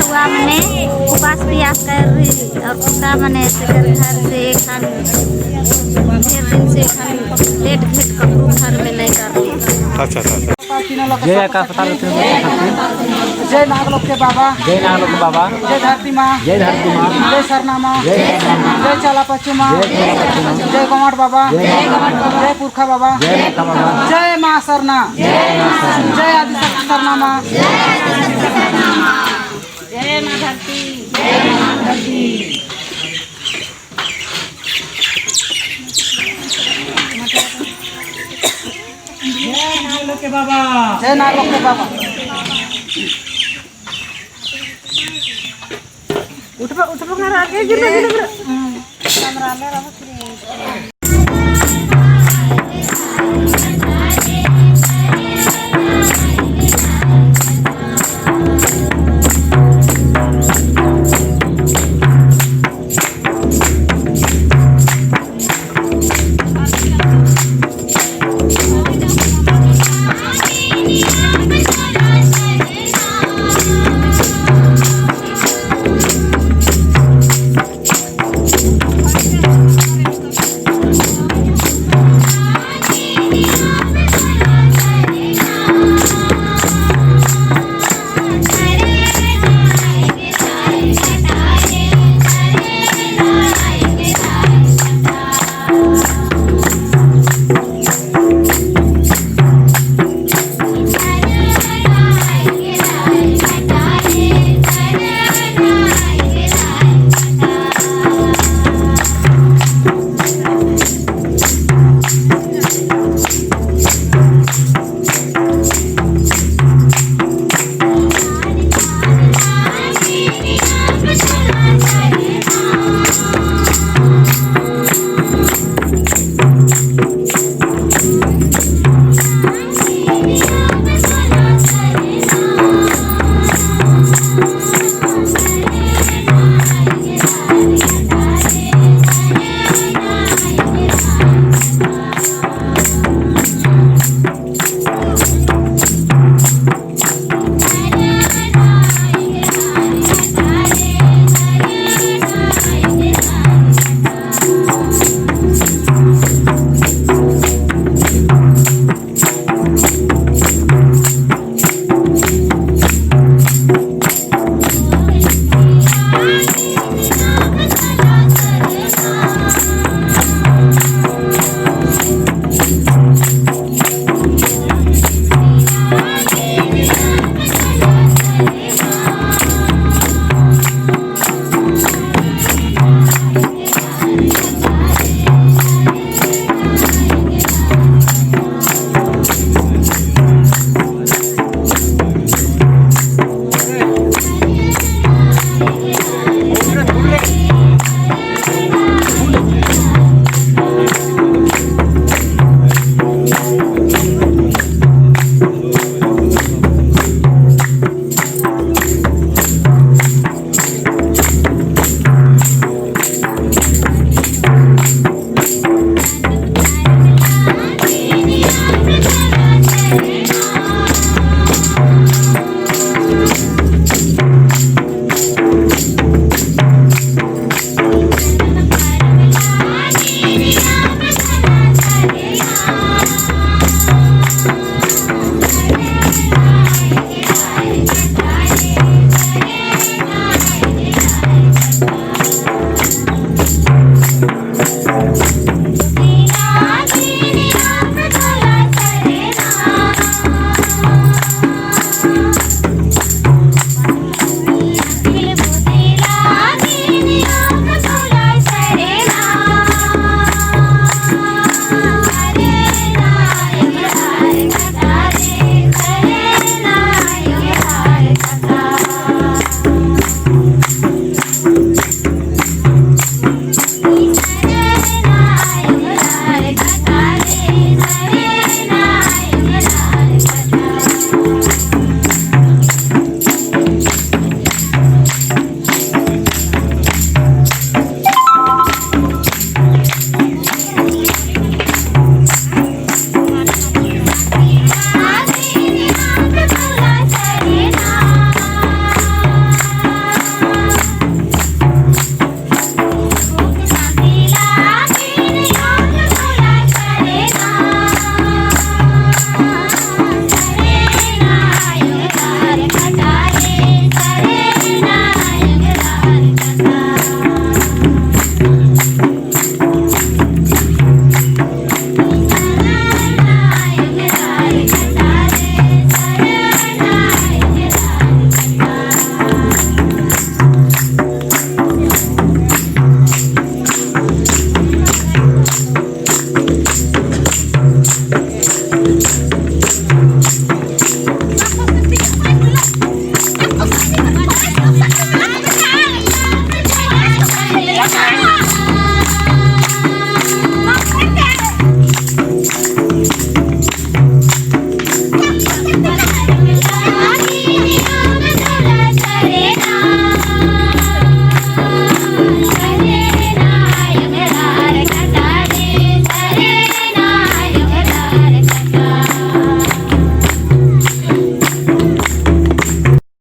उपास पियास कर और कुत्ता मने घर से खान ढेर दिन से खान लेट भेट कपड़ू घर में नहीं कर। अच्छा अच्छा जय का पता जय नागलोक के बाबा, जय नागलोक के बाबा, जय धरती माँ, जय धरती माँ, जय सरनामा, जय जय चला पचुमा, जय गमाट बाबा, जय पुरखा बाबा, जय बाबा, जय माँ सरना, जय आदिशक्ति सरनामा, जय माँ धरती। जय नागलोक के बाबा, जय नागलोक के बाबा। उठ उठ गिर गिर गिर।